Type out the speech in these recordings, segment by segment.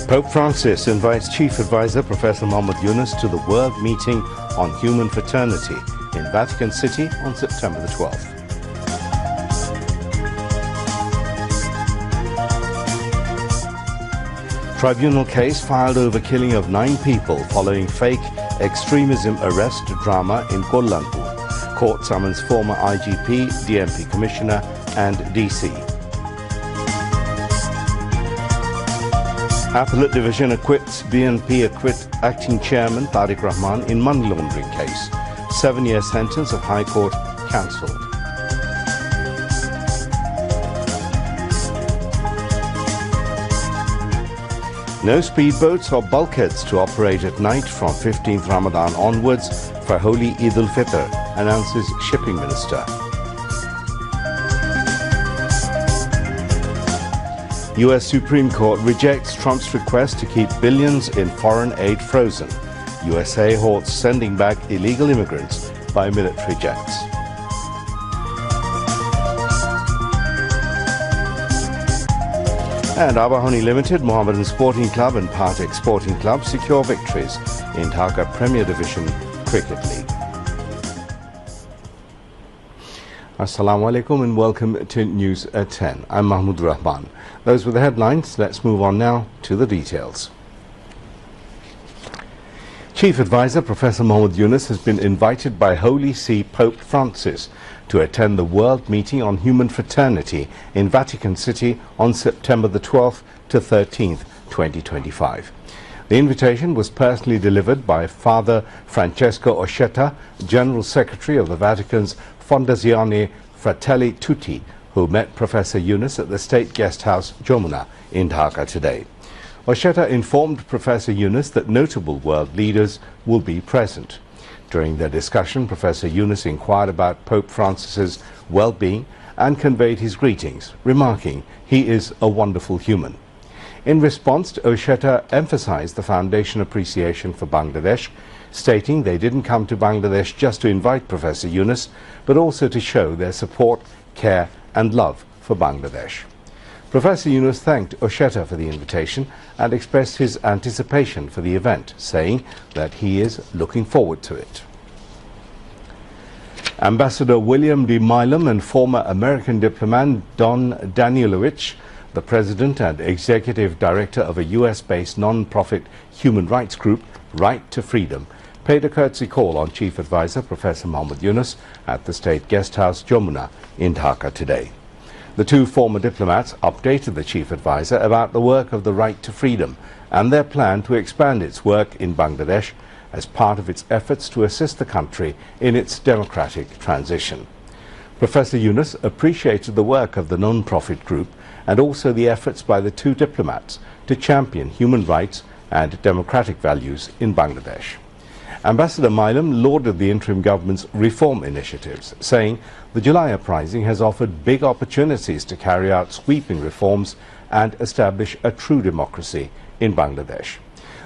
Pope Francis invites Chief Advisor Professor Muhammad Yunus to the World Meeting on Human Fraternity in Vatican City on September the 12th. Tribunal case filed over killing of 9 people following fake extremism arrest drama in Kuala Lumpur. Court summons former IGP, DMP Commissioner and DC. Appellate Division acquits BNP acting chairman Tariq Rahman in money laundering case. 7-year sentence of High Court cancelled. No speedboats or bulkheads to operate at night from 15th Ramadan onwards for Holy Eid al-Fitr, announces Shipping Minister. US Supreme Court rejects Trump's request to keep billions in foreign aid frozen. USA halts sending back illegal immigrants by military jets. And Abahoni Limited, Mohammedan Sporting Club and Patek Sporting Club secure victories in Dhaka Premier Division Cricket League. Assalamu alaikum and welcome to News at 10. I'm Mahmoud Rahman. Those were the headlines. Let's move on now to the details. Chief Advisor Professor Muhammad Yunus has been invited by Holy See Pope Francis to attend the World Meeting on Human Fraternity in Vatican City on September the 12th to 13th, 2025. The invitation was personally delivered by Father Francesco Oscetta, General Secretary of the Vatican's Fondazione Fratelli Tutti, who met Professor Yunus at the State Guest House Jamuna in Dhaka today. Oscetta informed Professor Yunus that notable world leaders will be present. During their discussion, Professor Yunus inquired about Pope Francis's well-being and conveyed his greetings, remarking he is a wonderful human. In response, Oscetta emphasized the Foundation appreciation for Bangladesh, stating they didn't come to Bangladesh just to invite Professor Yunus, but also to show their support, care and love for Bangladesh. Professor Yunus thanked Oscetta for the invitation and expressed his anticipation for the event, saying that he is looking forward to it. Ambassador William D. Milam and former American diplomat Don Danielowicz, the president and executive director of a US-based non-profit human rights group, Right to Freedom, paid a courtesy call on Chief Advisor Professor Muhammad Yunus at the State Guest House Jamuna in Dhaka today. The two former diplomats updated the Chief Advisor about the work of the Right to Freedom and their plan to expand its work in Bangladesh as part of its efforts to assist the country in its democratic transition. Professor Yunus appreciated the work of the non-profit group and also the efforts by the two diplomats to champion human rights and democratic values in Bangladesh. Ambassador Milam lauded the interim government's reform initiatives, saying the July uprising has offered big opportunities to carry out sweeping reforms and establish a true democracy in Bangladesh.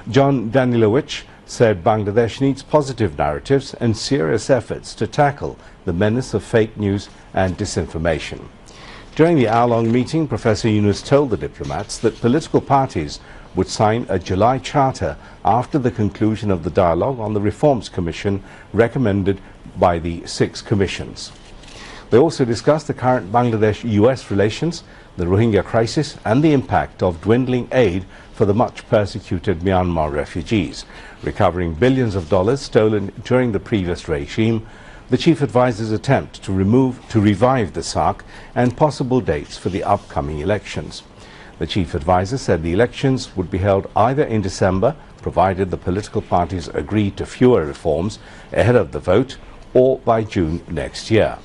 John Danielowicz said Bangladesh needs positive narratives and serious efforts to tackle the menace of fake news and disinformation. During the hour-long meeting, Professor Yunus told the diplomats that political parties would sign a July charter after the conclusion of the dialogue on the Reforms Commission recommended by the 6 commissions. They also discussed the current Bangladesh-US relations, the Rohingya crisis and the impact of dwindling aid for the much persecuted Myanmar refugees, recovering billions of dollars stolen during the previous regime, the Chief Advisor's attempt to revive the SARC and possible dates for the upcoming elections. The Chief Advisor said the elections would be held either in December, provided the political parties agreed to fewer reforms ahead of the vote, or by June next year.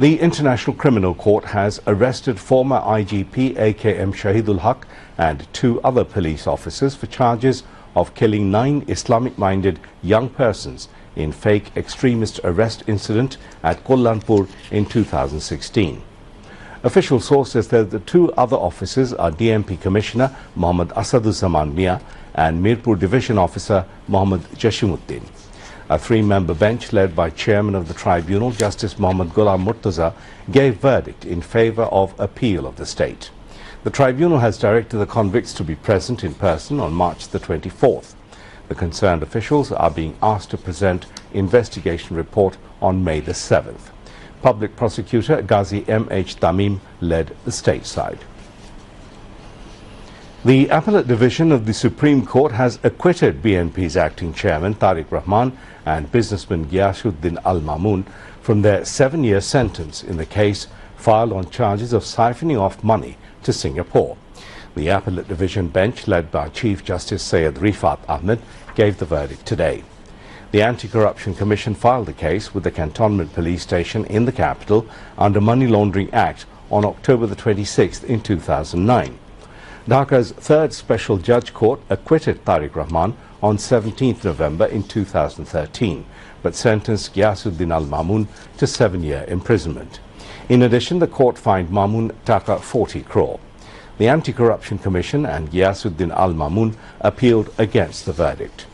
The International Criminal Court has arrested former IGP AKM Shahidul Haq and 2 other police officers for charges of killing 9 Islamic-minded young persons in fake extremist arrest incident at Kuala Lumpur in 2016. Official sources said the 2 other officers are DMP Commissioner Mohammad Asaduzzaman Mia and Mirpur Division Officer Mohammad Jashimuddin. A 3-member bench led by Chairman of the Tribunal, Justice Mohammad Ghulam Murtaza, gave verdict in favor of appeal of the state. The tribunal has directed the convicts to be present in person on March the 24th. The concerned officials are being asked to present investigation report on May the 7th. Public prosecutor Ghazi M.H. Tamim led the state side. The Appellate Division of the Supreme Court has acquitted BNP's acting chairman Tariq Rahman and businessman Ghiyasuddin Al-Mamun from their 7-year sentence in the case filed on charges of siphoning off money to Singapore. The Appellate Division bench, led by Chief Justice Syed Rifat Ahmed, gave the verdict today. The Anti-Corruption Commission filed the case with the Cantonment Police Station in the capital under Money Laundering Act on October the 26th in 2009. Dhaka's third Special Judge Court acquitted Tariq Rahman on 17th November in 2013, but sentenced Ghiyasuddin Al-Mamun to 7-year imprisonment. In addition, the court fined Mamun Taka 40 crore. The Anti-Corruption Commission and Ghiyasuddin Al-Mamun appealed against the verdict.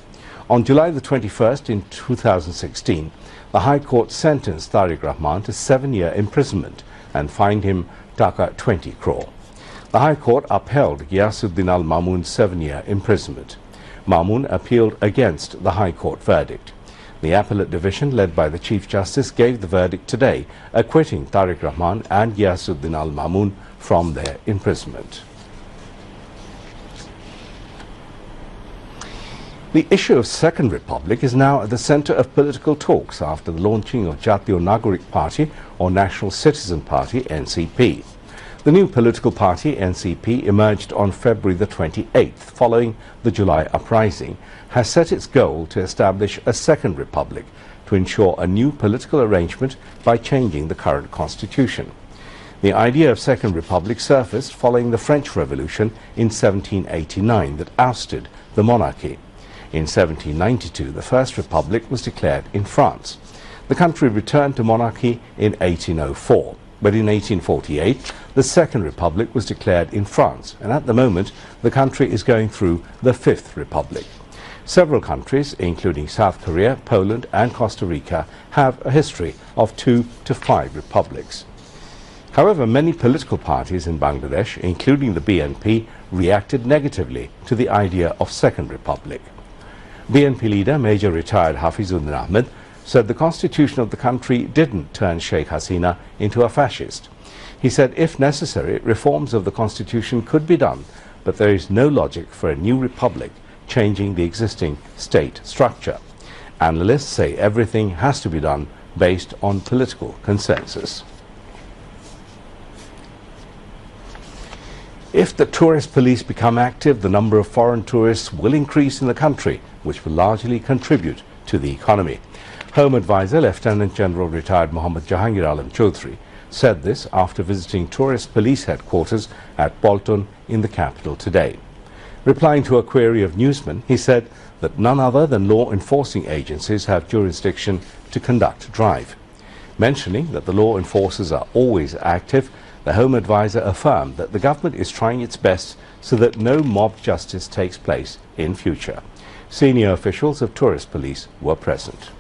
On July the 21st in 2016, the High Court sentenced Tariq Rahman to 7-year imprisonment and fined him Taka 20 crore. The High Court upheld Ghiyasuddin Al-Mamun's 7-year imprisonment. Mamun appealed against the High Court verdict. The Appellate Division, led by the Chief Justice, gave the verdict today, acquitting Tariq Rahman and Ghiyasuddin Al-Mamun from their imprisonment. The issue of Second Republic is now at the centre of political talks after the launching of Jatiyo Nagorik Party or National Citizen Party (NCP). The new political party, NCP, emerged on February the 28th following the July uprising, has set its goal to establish a second republic to ensure a new political arrangement by changing the current constitution. The idea of Second Republic surfaced following the French Revolution in 1789 that ousted the monarchy. In 1792, the First Republic was declared in France. The country returned to monarchy in 1804. But in 1848, the Second Republic was declared in France, and at the moment, the country is going through the Fifth Republic. Several countries, including South Korea, Poland, and Costa Rica, have a history of 2 to 5 republics. However, many political parties in Bangladesh, including the BNP, reacted negatively to the idea of Second Republic. BNP leader, Major retired Hafizuddin Ahmed, said the constitution of the country didn't turn Sheikh Hasina into a fascist. He said if necessary, reforms of the constitution could be done, but there is no logic for a new republic changing the existing state structure. Analysts say everything has to be done based on political consensus. If the tourist police become active, the number of foreign tourists will increase in the country, which will largely contribute to the economy. Home Advisor Lieutenant General retired Mohammad Jahangir Alam Chaudhry said this after visiting tourist police headquarters at Bolton in the capital today. Replying to a query of newsmen, he said that none other than law enforcing agencies have jurisdiction to conduct a drive. Mentioning that the law enforcers are always active, the Home Advisor affirmed that the government is trying its best so that no mob justice takes place in future. Senior officials of tourist police were present.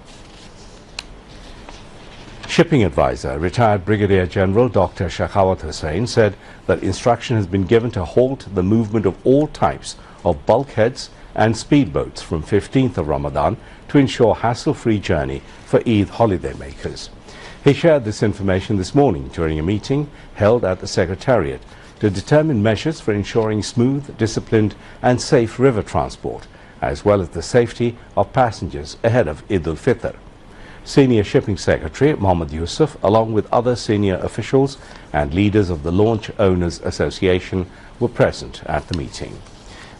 Shipping Advisor, retired Brigadier General Dr. Shakhawat Hussain, said that instruction has been given to halt the movement of all types of bulkheads and speedboats from 15th of Ramadan to ensure hassle-free journey for Eid holidaymakers. He shared this information this morning during a meeting held at the Secretariat to determine measures for ensuring smooth, disciplined and safe river transport, as well as the safety of passengers ahead of Eid al-Fitr. Senior Shipping Secretary Mohammad Yusuf, along with other senior officials and leaders of the Launch Owners Association, were present at the meeting.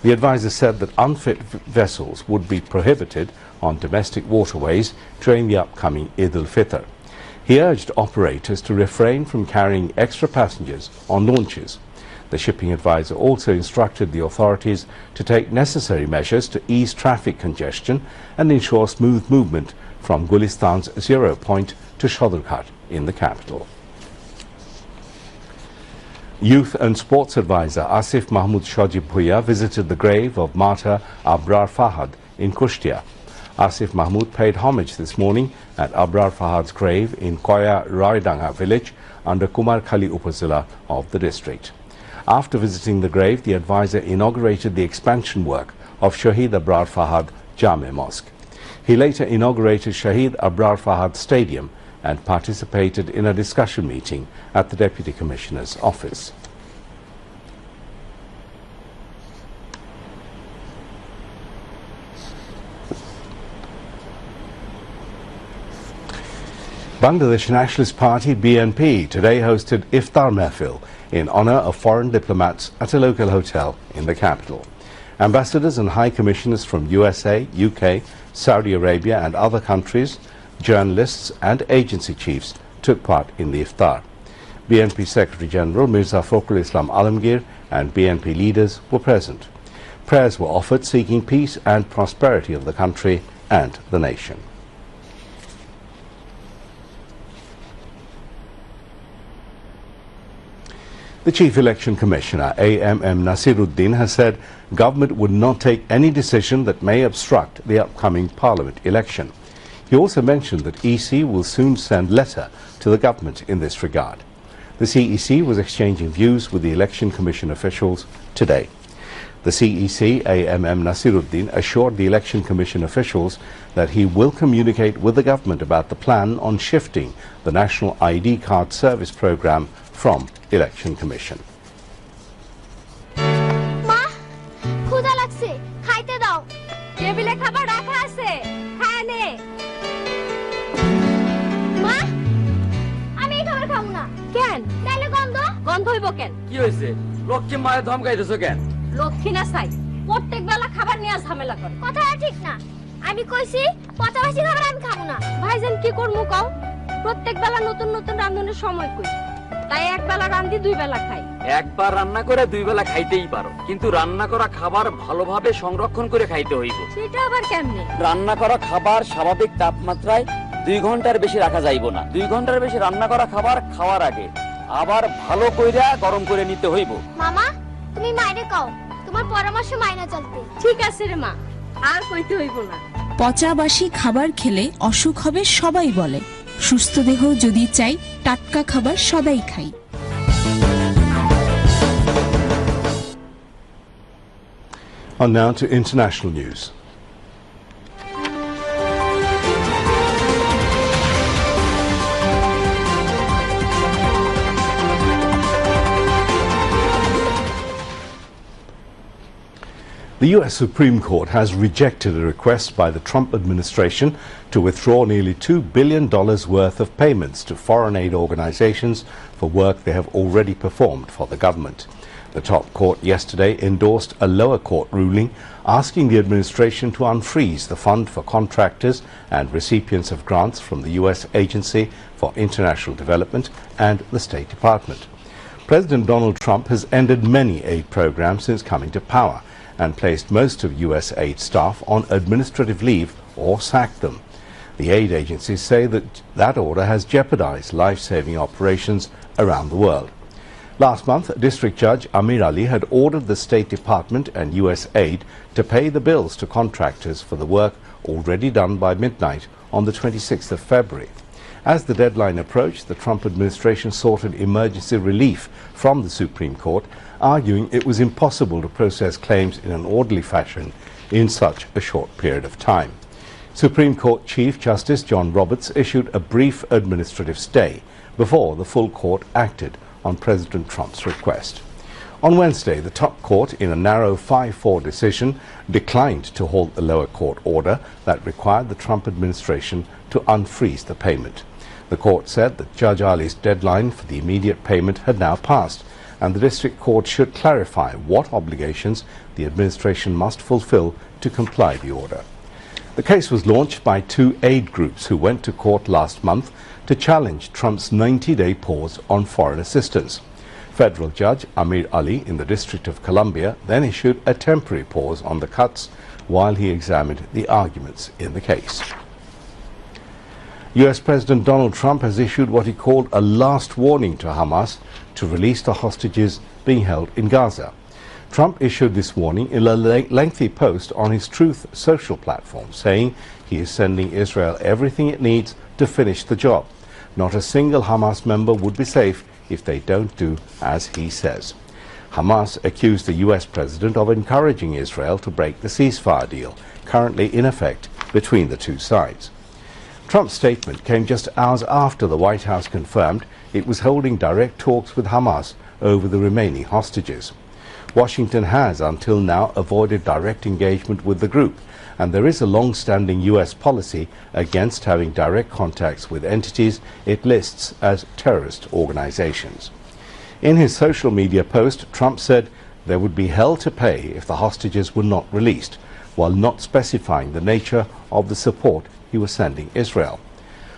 The advisor said that unfit vessels would be prohibited on domestic waterways during the upcoming Eid al-Fitr. He urged operators to refrain from carrying extra passengers on launches. The shipping advisor also instructed the authorities to take necessary measures to ease traffic congestion and ensure smooth movement from Gulistan's 0 point to Shodrghat in the capital. Youth and Sports Advisor Asif Mahmood Shajib Bhuiya visited the grave of martyr Abrar Fahad in Kushtia. Asif Mahmood paid homage this morning at Abrar Fahad's grave in Koya Roydanga village under Kumar Khali Upazila of the district. After visiting the grave, the advisor inaugurated the expansion work of Shahid Abrar Fahad Jame Mosque. He later inaugurated Shahid Abrar Fahad Stadium and participated in a discussion meeting at the Deputy Commissioner's office. Bangladesh Nationalist Party BNP today hosted Iftar Mehfil in honor of foreign diplomats at a local hotel in the capital. Ambassadors and high commissioners from USA, UK, Saudi Arabia and other countries, journalists and agency chiefs took part in the iftar. BNP Secretary General Mirza Fakhrul Islam Alamgir and BNP leaders were present. Prayers were offered seeking peace and prosperity of the country and the nation. The Chief Election Commissioner, AMM Nasiruddin, has said government would not take any decision that may obstruct the upcoming Parliament election. He also mentioned that EC will soon send letter to the government in this regard. The CEC was exchanging views with the Election Commission officials today. The CEC, AMM Nasiruddin, assured the Election Commission officials that he will communicate with the government about the plan on shifting the National ID Card Service Programme from Election Commission. Ma, ক্ষুধা লাগছে, খাইতে দাও। টেবিলে খাবার রাখা আছে, খায় নে। মা, আমি এই খাবার খাবো না। কেন? তাইলে গন্ধ? গন্ধ হইব কেন? কি হইছে? লক্ষ্মী মায়ের ধমকাইতেছো কেন? লক্ষ্মী না চাই, প্রত্যেক বেলা খাবার নিয়ে ঝামেলা করে। কথাটা ঠিক না। আমি কইছি, পচাবাসি খাবার আমি খাবো না। ভাইজান কি করমু কও? প্রত্যেক বেলা নতুন নতুন রান্নার সময় কই। তাই এক বেলা রান্দি দুই বেলা খাই। একবার রান্না করে দুই বেলা খাইতেই পারো, কিন্তু রান্না করা খাবার ভালোভাবে সংরক্ষণ করে খাইতে হইব। সেটা আবার কেমনে? রান্না করা খাবার স্বাভাবিক তাপমাত্রায় 2 ঘন্টার বেশি রাখা যাইব না। 2 ঘন্টার বেশি রান্না করা খাবার খাওয়ার আগে আবার ভালো কইরা গরম করে নিতে হইব। মামা, তুমি মাইরে কও, তোমার পরামর্শ মাইনা চলতে। ঠিক আছে রে মা, আর কইতে হইব না। পচাবাসি খাবার খেলে অসুখ হবে সবাই বলে। সুস্থ দেহ যদি চাই, টাটকা খাবার সদাই খাই। On now to international news. The U.S. Supreme Court has rejected a request by the Trump administration to withdraw nearly $2 billion worth of payments to foreign aid organizations for work they have already performed for the government. The top court yesterday endorsed a lower court ruling asking the administration to unfreeze the fund for contractors and recipients of grants from the U.S. Agency for International Development and the State Department. President Donald Trump has ended many aid programs since coming to power and placed most of U.S. aid staff on administrative leave or sacked them. The aid agencies say that that order has jeopardized life-saving operations around the world. Last month, District Judge Amir Ali had ordered the State Department and U.S. aid to pay the bills to contractors for the work already done by midnight on the 26th of February. As the deadline approached, the Trump administration sought an emergency relief from the Supreme Court, arguing it was impossible to process claims in an orderly fashion in such a short period of time. Supreme Court Chief Justice John Roberts issued a brief administrative stay before the full court acted on President Trump's request. On Wednesday, the top court, in a narrow 5-4 decision, declined to halt the lower court order that required the Trump administration to unfreeze the payment. The court said that Judge Ali's deadline for the immediate payment had now passed, and the district court should clarify what obligations the administration must fulfill to comply the order. The case was launched by 2 aid groups who went to court last month to challenge Trump's 90-day pause on foreign assistance. Federal Judge Amir Ali in the District of Columbia then issued a temporary pause on the cuts while he examined the arguments in the case. U.S. President Donald Trump has issued what he called a last warning to Hamas to release the hostages being held in Gaza. Trump issued this warning in a lengthy post on his Truth social platform, saying he is sending Israel everything it needs to finish the job. Not a single Hamas member would be safe if they don't do as he says. Hamas accused the US president of encouraging Israel to break the ceasefire deal, currently in effect between the two sides. Trump's statement came just hours after the White House confirmed it was holding direct talks with Hamas over the remaining hostages. Washington has until now avoided direct engagement with the group, and there is a long-standing US policy against having direct contacts with entities it lists as terrorist organizations. In his social media post, Trump said there would be hell to pay if the hostages were not released, while not specifying the nature of the support he was sending Israel.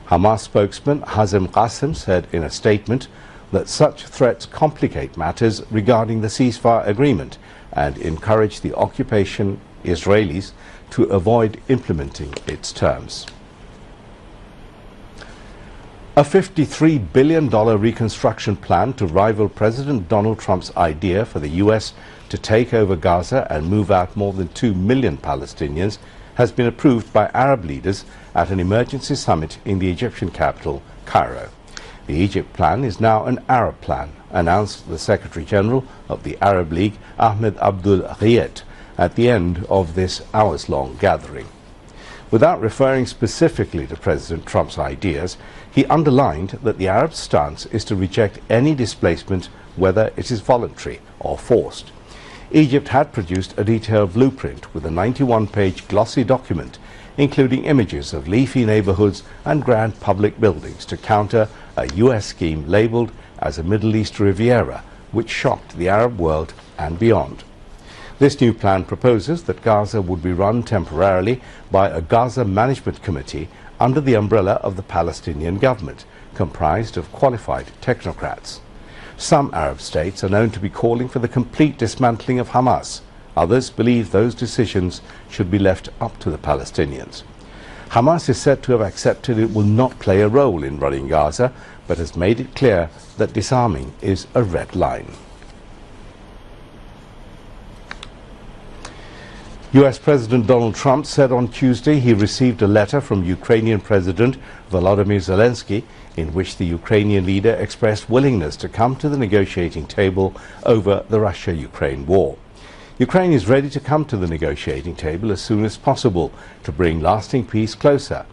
Hamas spokesman Hazem Qasem said in a statement that such threats complicate matters regarding the ceasefire agreement and encourage the occupation Israelis to avoid implementing its terms. A $53 billion reconstruction plan to rival President Donald Trump's idea for the U.S. to take over Gaza and move out more than 2 million Palestinians has been approved by Arab leaders at an emergency summit in the Egyptian capital, Cairo. The Egypt plan is now an Arab plan, announced the Secretary General of the Arab League, Ahmed Abdul Ghayet, at the end of this hours-long gathering. Without referring specifically to President Trump's ideas, he underlined that the Arab stance is to reject any displacement, whether it is voluntary or forced. Egypt had produced a detailed blueprint with a 91-page glossy document, including images of leafy neighborhoods and grand public buildings to counter a U.S. scheme labeled as a Middle East Riviera, which shocked the Arab world and beyond. This new plan proposes that Gaza would be run temporarily by a Gaza Management Committee under the umbrella of the Palestinian government, comprised of qualified technocrats. Some Arab states are known to be calling for the complete dismantling of Hamas. Others believe those decisions should be left up to the Palestinians. Hamas is said to have accepted it will not play a role in running Gaza, but has made it clear that disarming is a red line. US President Donald Trump said on Tuesday he received a letter from Ukrainian President Volodymyr Zelensky in which the Ukrainian leader expressed willingness to come to the negotiating table over the Russia-Ukraine war. Ukraine is ready to come to the negotiating table as soon as possible to bring lasting peace closer.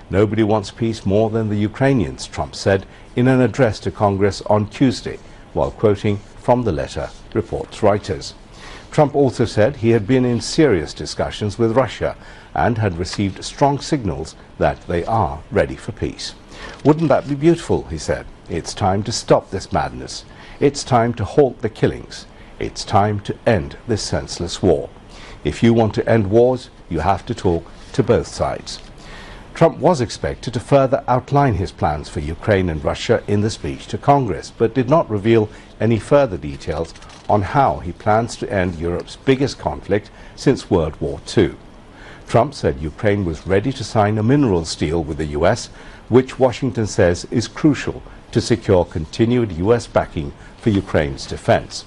Nobody wants peace more than the Ukrainians, Trump said in an address to Congress on Tuesday, while quoting from the letter, reports Reuters. Trump also said he had been in serious discussions with Russia and had received strong signals that they are ready for peace. Wouldn't that be beautiful, he said. It's time to stop this madness. It's time to halt the killings. It's time to end this senseless war. If you want to end wars, you have to talk to both sides. Trump was expected to further outline his plans for Ukraine and Russia in the speech to Congress, but did not reveal any further details on how he plans to end Europe's biggest conflict since World War II. Trump said Ukraine was ready to sign a minerals deal with the US, which Washington says is crucial to secure continued US backing for Ukraine's defense.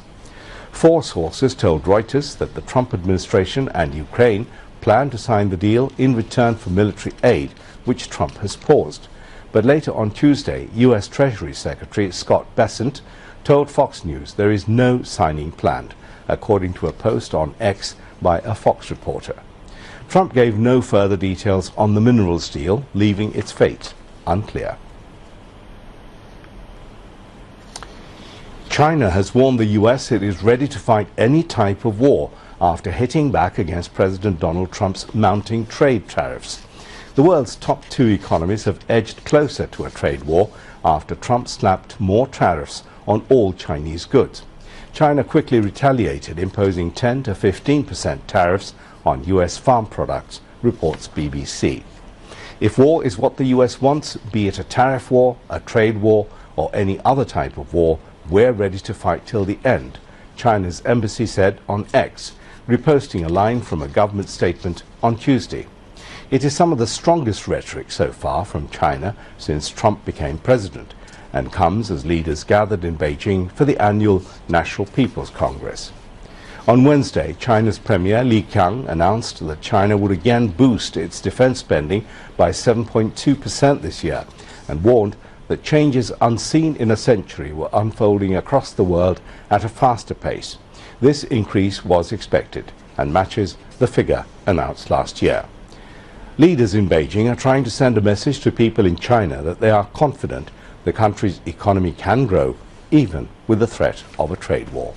4 sources told Reuters that the Trump administration and Ukraine plan to sign the deal in return for military aid, which Trump has paused. But later on Tuesday, US Treasury Secretary Scott Bessent told Fox News there is no signing planned, according to a post on X by a Fox reporter. Trump gave no further details on the minerals deal, leaving its fate unclear. China has warned the US it is ready to fight any type of war after hitting back against President Donald Trump's mounting trade tariffs. The world's top 2 economies have edged closer to a trade war after Trump slapped more tariffs on all Chinese goods. China quickly retaliated, imposing 10 to 15% tariffs on US farm products, reports BBC. If war is what the US wants, be it a tariff war, a trade war, or any other type of war, we're ready to fight till the end, China's embassy said on X, reposting a line from a government statement on Tuesday. It is some of the strongest rhetoric so far from China since Trump became president, and comes as leaders gathered in Beijing for the annual National People's Congress. On Wednesday, China's Premier Li Qiang announced that China would again boost its defense spending by 7.2% this year, and warned that changes unseen in a century were unfolding across the world at a faster pace. This increase was expected and matches the figure announced last year. Leaders in Beijing are trying to send a message to people in China that they are confident the country's economy can grow even with the threat of a trade war.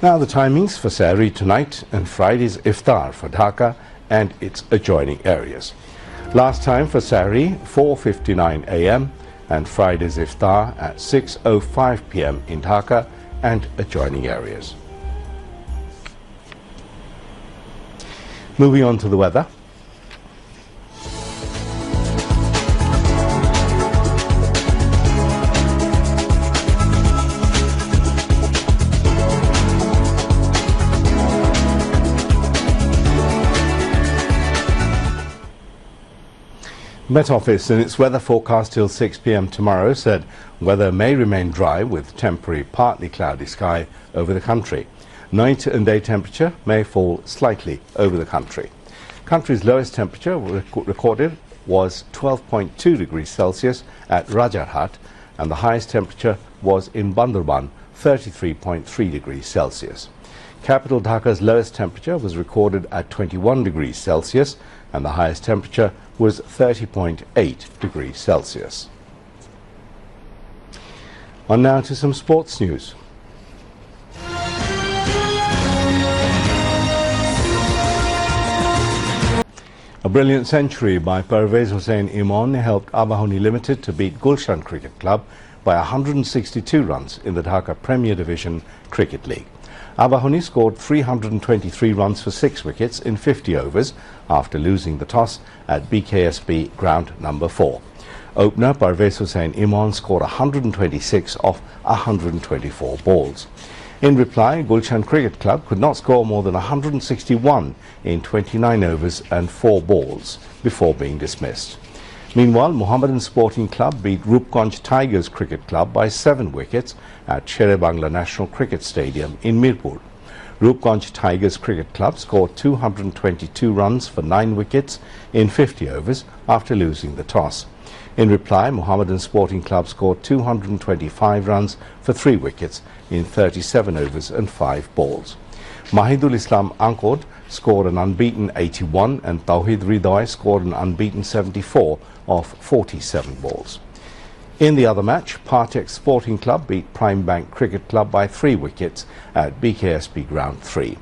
Now the timings for Sahri tonight and Friday's Iftar for Dhaka and its adjoining areas. Last time for Sahri 4:59 a.m. and Friday's Iftar at 6:05 p.m. in Dhaka and adjoining areas. Moving on to the weather. Met Office in its weather forecast till 6 p.m. tomorrow said weather may remain dry with temporary partly cloudy sky over the country. Night and day temperature may fall slightly over the country. Country's lowest temperature recorded was 12.2 degrees Celsius at Rajarhat and the highest temperature was in Bandarban, 33.3 degrees Celsius. Capital Dhaka's lowest temperature was recorded at 21 degrees Celsius and the highest temperature was 30.8 degrees Celsius. On now to some sports news. A brilliant century by Parvez Hussain Imon helped Abahoni Limited to beat Gulshan Cricket Club by 162 runs in the Dhaka Premier Division Cricket League. Abahoni scored 323 runs for 6 wickets in 50 overs after losing the toss at BKSB ground number 4. Opener Parvez Hussain Imon scored 126 off 124 balls. In reply, Gulshan Cricket Club could not score more than 161 in 29 overs and 4 balls before being dismissed. Meanwhile, Mohammedan Sporting Club beat Rupganj Tigers Cricket Club by 7 wickets at Shere Bangla National Cricket Stadium in Mirpur. Rupganj Tigers Cricket Club scored 222 runs for 9 wickets in 50 overs after losing the toss. In reply, Mohammedan Sporting Club scored 225 runs for 3 wickets in 37 overs and 5 balls. Mahidul Islam Angkod scored an unbeaten 81 and Tawhid Ridoy scored an unbeaten 74 off 47 balls. In the other match, Partek Sporting Club beat Prime Bank Cricket Club by 3 wickets at BKSB Ground 3.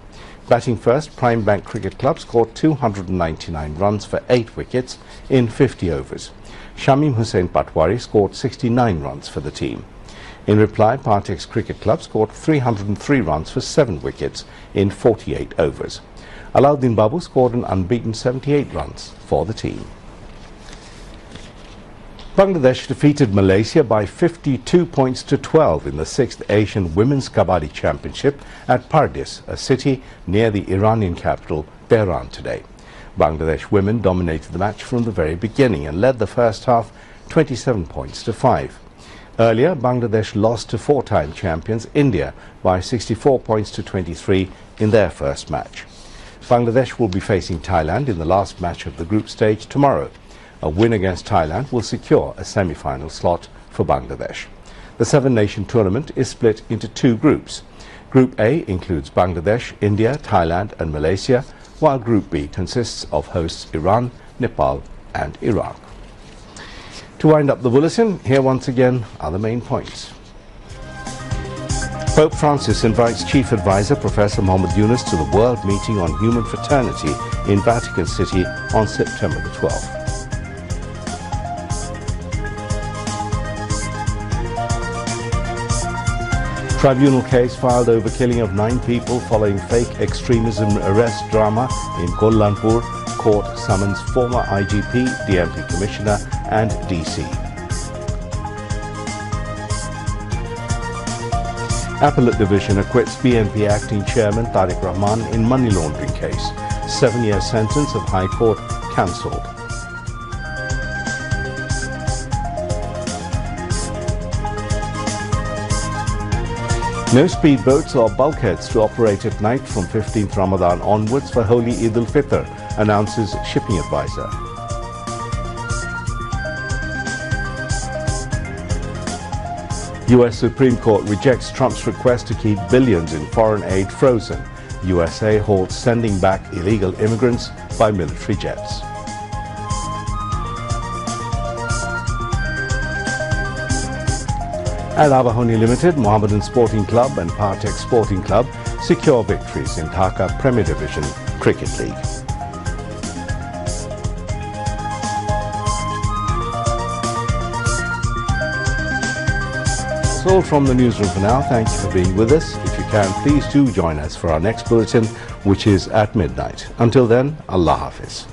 Batting first, Prime Bank Cricket Club scored 299 runs for 8 wickets in 50 overs. Shamim Hussain Patwari scored 69 runs for the team. In reply, Partek's Cricket Club scored 303 runs for 7 wickets in 48 overs. Alauddin Babu scored an unbeaten 78 runs for the team. Bangladesh defeated Malaysia by 52 points to 12 in the 6th Asian Women's Kabaddi Championship at Pardis, a city near the Iranian capital Tehran today. Bangladesh women dominated the match from the very beginning and led the first half 27 points to 5. Earlier, Bangladesh lost to 4-time champions India by 64 points to 23 in their first match. Bangladesh will be facing Thailand in the last match of the group stage tomorrow. A win against Thailand will secure a semi-final slot for Bangladesh. The 7-nation tournament is split into 2 groups. Group A includes Bangladesh, India, Thailand and Malaysia, while Group B consists of hosts Iran, Nepal and Iraq. To wind up the bulletin, here once again are the main points. Pope Francis invites Chief Advisor Professor Muhammad Yunus to the World Meeting on Human Fraternity in Vatican City on September the 12th. Tribunal case filed over killing of 9 people following fake extremism arrest drama in Kollanpur. Court summons former IGP, DMP Commissioner and DC. Appellate Division acquits BNP Acting Chairman Tariq Rahman in money laundering case. 7-year sentence of High Court cancelled. No speedboats or bulkheads to operate at night from 15th Ramadan onwards for Holy Eid al-Fitr, announces shipping advisor. US Supreme Court rejects Trump's request to keep billions in foreign aid frozen. USA halts sending back illegal immigrants by military jets. At Abahoni Limited, Mohammedan Sporting Club and Partech Sporting Club secure victories in Dhaka Premier Division Cricket League. That's all from the newsroom for now. Thank you for being with us. If you can, please do join us for our next bulletin, which is at midnight. Until then, Allah Hafiz.